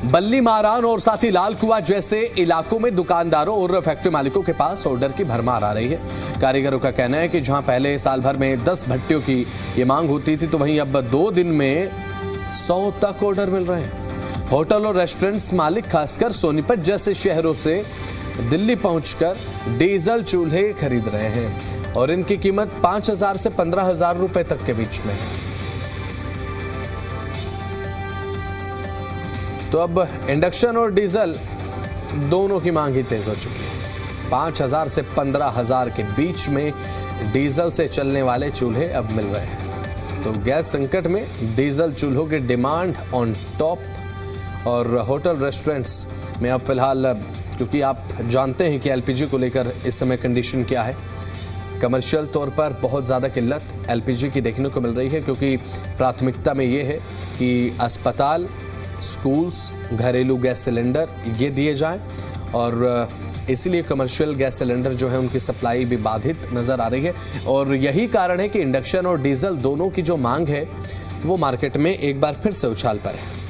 बल्ली मारान और साथ ही लाल कुआं जैसे इलाकों में दुकानदारों और फैक्ट्री मालिकों के पास ऑर्डर की भरमार आ रही है। कारीगरों का कहना है कि जहां पहले साल भर में 10 भट्टियों की ये मांग होती थी, तो वहीं अब 2 दिन में 100 तक ऑर्डर मिल रहे हैं। होटल और रेस्टोरेंट्स मालिक खासकर सोनीपत जैसे शहरों से दिल्ली पहुंचकर डीजल चूल्हे खरीद रहे हैं और इनकी कीमत 5,000 से 15,000 रुपए तक के बीच में है। तो अब इंडक्शन और डीजल दोनों की मांग ही तेज हो चुकी है। 5,000 से 15,000 के बीच में डीजल से चलने वाले चूल्हे अब मिल रहे हैं। तो गैस संकट में डीजल चूल्हों की डिमांड ऑन टॉप। और होटल रेस्टोरेंट्स में अब फिलहाल, क्योंकि आप जानते हैं कि एलपीजी को लेकर इस समय कंडीशन क्या है, कमर्शियल तौर पर बहुत ज़्यादा किल्लत एलपीजी की देखने को मिल रही है, क्योंकि प्राथमिकता में ये है कि अस्पताल, स्कूल्स, घरेलू गैस सिलेंडर ये दिए जाएं और इसीलिए कमर्शियल गैस सिलेंडर जो है उनकी सप्लाई भी बाधित नज़र आ रही है। और यही कारण है कि इंडक्शन और डीजल दोनों की जो मांग है वो मार्केट में एक बार फिर से उछाल पर है।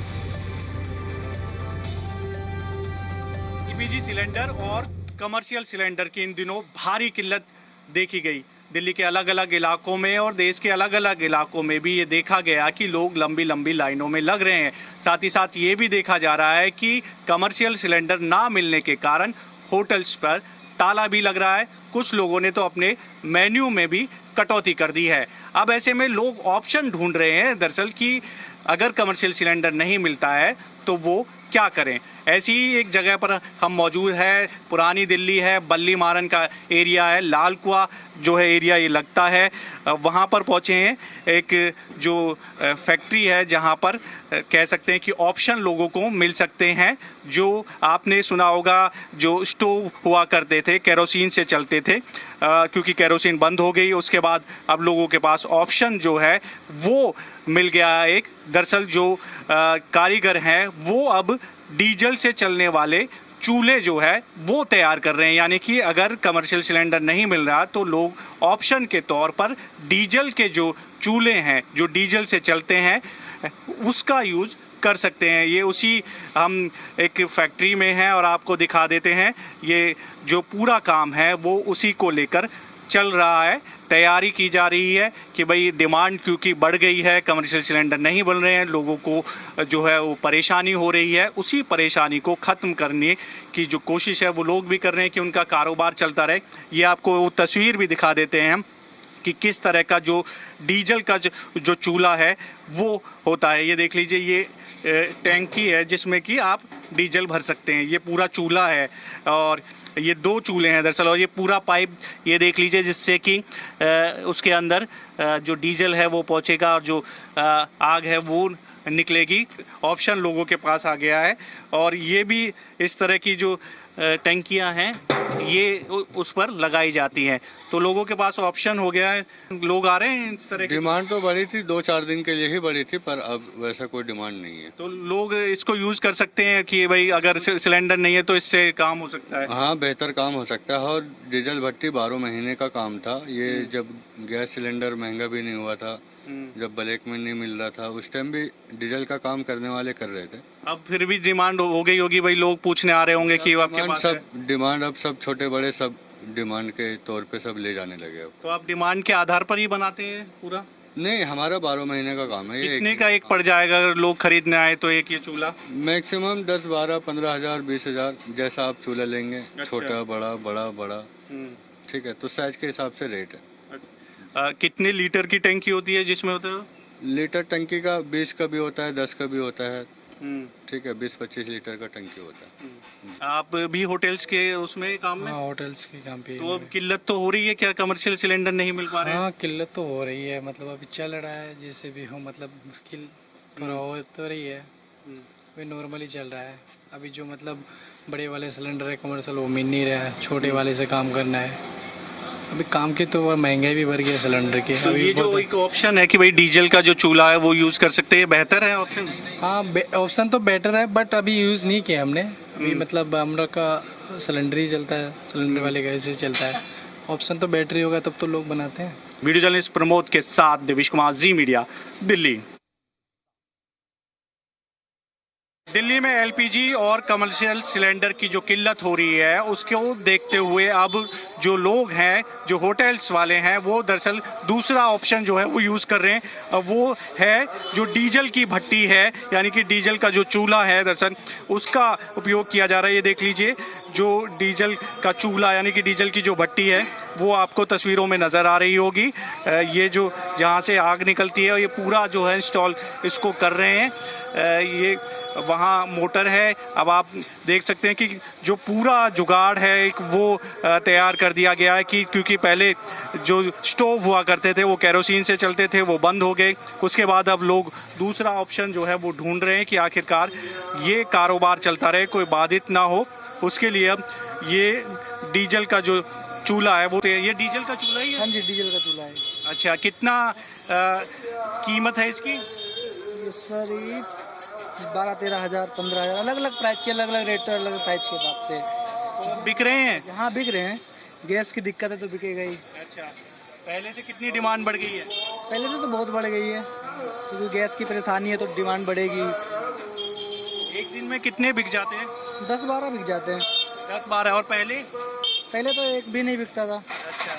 एलपीजी सिलेंडर और कमर्शियल सिलेंडर की इन दिनों भारी किल्लत देखी गई। दिल्ली के अलग अलग इलाकों में और देश के अलग अलग इलाकों में भी ये देखा गया कि लोग लंबी लंबी लाइनों में लग रहे हैं। साथ ही साथ ये भी देखा जा रहा है कि कमर्शियल सिलेंडर ना मिलने के कारण होटल्स पर ताला भी लग रहा है। कुछ लोगों ने तो अपने मेन्यू में भी कटौती कर दी है। अब ऐसे में लोग ऑप्शन ढूंढ रहे हैं दरअसल कि अगर कमर्शियल सिलेंडर नहीं मिलता है तो वो क्या करें। ऐसी ही एक जगह पर हम मौजूद है, पुरानी दिल्ली है, बल्ली मारन का एरिया है, लाल कुआं जो है एरिया ये लगता है, वहाँ पर पहुँचे हैं। एक जो फैक्ट्री है जहाँ पर कह सकते हैं कि ऑप्शन लोगों को मिल सकते हैं। जो आपने सुना होगा जो स्टोव हुआ करते थे, केरोसिन से चलते थे, क्योंकि केरोसिन बंद हो गई उसके बाद अब लोगों के पास ऑप्शन जो है वो मिल गया एक। दरअसल जो कारीगर हैं वो अब डीजल से चलने वाले चूल्हे जो है वो तैयार कर रहे हैं। यानी कि अगर कमर्शियल सिलेंडर नहीं मिल रहा तो लोग ऑप्शन के तौर पर डीजल के जो चूल्हे हैं जो डीजल से चलते हैं उसका यूज कर सकते हैं। ये उसी हम एक फैक्ट्री में हैं और आपको दिखा देते हैं। ये जो पूरा काम है वो उसी को लेकर चल रहा है, तैयारी की जा रही है कि भाई डिमांड क्योंकि बढ़ गई है, कमर्शियल सिलेंडर नहीं बन रहे हैं, लोगों को जो है वो परेशानी हो रही है। उसी परेशानी को ख़त्म करने की जो कोशिश है वो लोग भी कर रहे हैं कि उनका कारोबार चलता रहे। ये आपको वो तस्वीर भी दिखा देते हैं हम कि किस तरह का जो डीजल का जो चूल्हा है वो होता है। ये देख लीजिए, ये टैंकी है जिसमें कि आप डीजल भर सकते हैं। ये पूरा चूल्हा है और ये 2 चूल्हे हैं दरअसल, और ये पूरा पाइप ये देख लीजिए जिससे कि उसके अंदर जो डीजल है वो पहुंचेगा और जो आग है वो निकलेगी। ऑप्शन लोगों के पास आ गया है और ये भी इस तरह की जो टंकियां हैं ये उस पर लगाई जाती हैं, तो लोगों के पास ऑप्शन हो गया है। लोग आ रहे हैं इस तरह की। डिमांड तो बढ़ी थी, 2-4 दिन के लिए ही बढ़ी थी, पर अब वैसा कोई डिमांड नहीं है। तो लोग इसको यूज कर सकते हैं कि भाई अगर सिलेंडर नहीं है तो इससे काम हो सकता है। हाँ, बेहतर काम हो सकता है। और डीजल भट्टी 12 महीने का काम था ये। जब गैस सिलेंडर महंगा भी नहीं हुआ था, जब ब्लैक में नहीं मिल रहा था, उस टाइम भी डीजल का काम करने वाले कर रहे थे। अब फिर भी डिमांड हो गई होगी, भाई लोग पूछने आ रहे होंगे कि आपके पास है। डिमांड अब सब छोटे बड़े सब डिमांड के तौर पे सब ले जाने लगे। अब तो आप डिमांड के आधार पर ही बनाते हैं पूरा? नहीं, हमारा 12 महीने का काम है। कितने का एक पड़ जाएगा अगर लोग खरीदने आए तो एक ये चूल्हा? मैक्सिमम 10, 12, 15,000, 20,000 जैसा आप चूल्हा लेंगे। अच्छा। छोटा बड़ा बड़ा बड़ा, ठीक है, तो साइज के हिसाब से रेट है। कितने लीटर की टंकी होती है जिसमें होता है? लीटर टंकी का 20 का भी होता है, 10 का भी होता है, ठीक है, 20-25 लीटर का टंकी होता है। आप भी होटल्स के उसमें काम में? हाँ, होटल्स के काम पे। तो अब किल्लत तो हो रही है क्या, कमर्शियल सिलेंडर नहीं मिल पा रहे हैं? हाँ, किल्लत तो हो रही है, मतलब अभी चल रहा है जैसे भी हो, मतलब मुश्किल थोड़ा हो तो रही है, अभी नॉर्मली चल रहा है। अभी जो मतलब बड़े वाले सिलेंडर है कमर्शियल वो मिल नहीं रहा है, छोटे वाले से काम करना है। अभी काम की तो महंगाई भी बढ़ गई है सिलेंडर की। तो ये जो एक ऑप्शन है कि भाई डीजल का जो चूल्हा है वो यूज़ कर सकते हैं, बेहतर है ऑप्शन? हाँ, ऑप्शन तो बेटर है, बट अभी यूज़ नहीं किया हमने। अभी मतलब हम लोग का सिलेंडर ही चलता है, सिलेंडर वाले गैस से चलता है। ऑप्शन तो बैटरी होगा तब तो लोग बनाते हैं। वीडियो जर्नलिस्ट प्रमोद के साथ देवेश कुमार, जी मीडिया, दिल्ली। दिल्ली में एलपीजी और कमर्शियल सिलेंडर की जो किल्लत हो रही है उसको देखते हुए अब जो लोग हैं, जो होटल्स वाले हैं, वो दरअसल दूसरा ऑप्शन जो है वो यूज़ कर रहे हैं। अब वो है जो डीजल की भट्टी है, यानी कि डीजल का जो चूल्हा है दरअसल उसका उपयोग किया जा रहा है। ये देख लीजिए, जो डीजल का चूल्हा यानी कि डीजल की जो भट्टी है वो आपको तस्वीरों में नज़र आ रही होगी। ये जो जहाँ से आग निकलती है ये पूरा जो है इंस्टॉल इसको कर रहे हैं। ये वहाँ मोटर है। अब आप देख सकते हैं कि जो पूरा जुगाड़ है एक वो तैयार कर दिया गया है कि क्योंकि पहले जो स्टोव हुआ करते थे वो केरोसिन से चलते थे, वो बंद हो गए। उसके बाद अब लोग दूसरा ऑप्शन जो है वो ढूंढ रहे हैं कि आखिरकार ये कारोबार चलता रहे, कोई बाधित ना हो। उसके लिए अब ये डीजल का जो चूल्हा है वो ये डीजल का चूल्हा ही है। हाँ जी, डीजल का चूल्हा है। अच्छा, कितना कीमत है इसकी? ये सर 12-13 हज़ार 15 हज़ार अलग अलग प्राइस के, अलग अलग रेट, अलग साइज के हिसाब से बिक रहे हैं? यहाँ बिक रहे हैं। गैस की दिक्कत है तो बिकेगा ही। अच्छा, पहले से कितनी डिमांड बढ़ गई है? पहले से तो बहुत बढ़ गई है, क्योंकि गैस की परेशानी है तो डिमांड बढ़ेगी। एक दिन में कितने बिक जाते हैं? 10-12 बिक जाते हैं। 10-12। और पहले? पहले तो एक भी नहीं बिकता था। अच्छा,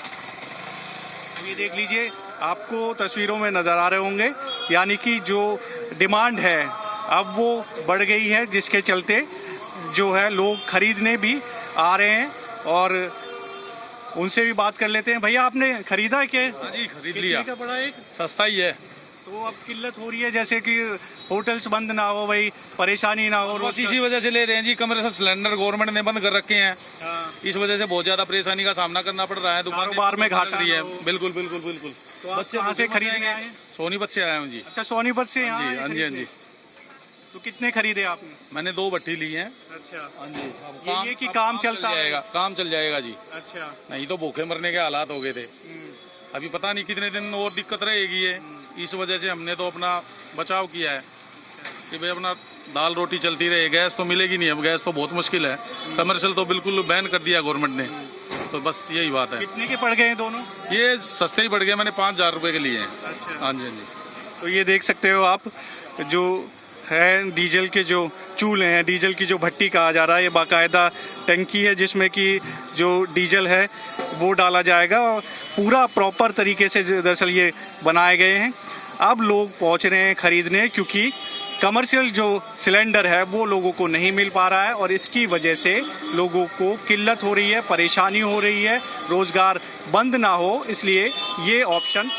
तो ये देख लीजिए, आपको तस्वीरों में नज़र आ रहे होंगे, यानी कि जो डिमांड है अब वो बढ़ गई है, जिसके चलते जो है लोग खरीदने भी आ रहे हैं। और उनसे भी बात कर लेते हैं। भैया, आपने खरीदा है क्या? हाँ जी, खरीद कितने लिया। का पड़ा एक? सस्ता ही है। तो अब किल्लत हो रही है, जैसे कि होटल्स बंद ना हो, भाई परेशानी ना हो। बस इसी वजह से ले रहे हैं जी, कमर्शियल सिलेंडर गवर्नमेंट ने बंद कर रखे हैं। हाँ। इस वजह से बहुत ज्यादा परेशानी का सामना करना पड़ रहा है। कारोबार में घाटा रही है। ना हो। बिल्कुल बिल्कुल बिल्कुल। तो आप कहाँ से खरीदने आए हैं? सोनीपत से आया हूँ जी। अच्छा, सोनीपत से यहाँ जी, आए हाँ जी, हाँ खरीदने। जी। तो कितने खरीदे आपने? मैंने 2 भट्टी ली हैं। अच्छा, हाँ जी। ये कि काम चलता है। जाएगा, काम चल जाएगा जी। अच्छा। नहीं तो भूखे मरने के हालात हो गए थे। अभी पता नहीं कितने दिन और दिक्कत रहेगी ये। इस वजह से हमने तो अपना बचाव किया है कि भाई अपना दाल रोटी चलती रहे। गैस तो मिलेगी नहीं, अब गैस तो बहुत मुश्किल है। कमर्शियल तो बिल्कुल बैन कर दिया गवर्नमेंट ने। तो बस यही बात है। कितने के पड़ गए हैं दोनों? ये सस्ते ही पड़ गए, मैंने 5,000 रुपए के लिए हैं। अच्छा। हाँ जी, हाँ जी। तो ये देख सकते हो आप, जो है डीजल के जो चूल्हे हैं, डीजल की जो भट्टी कहा जा रहा है, ये बाकायदा टंकी है जिसमें कि जो डीजल है वो डाला जाएगा और पूरा प्रॉपर तरीके से दरअसल ये बनाए गए हैं। अब लोग पहुंच रहे हैं खरीदने, क्योंकि कमर्शियल जो सिलेंडर है वो लोगों को नहीं मिल पा रहा है और इसकी वजह से लोगों को किल्लत हो रही है, परेशानी हो रही है, रोज़गार बंद ना हो, इसलिए ये ऑप्शन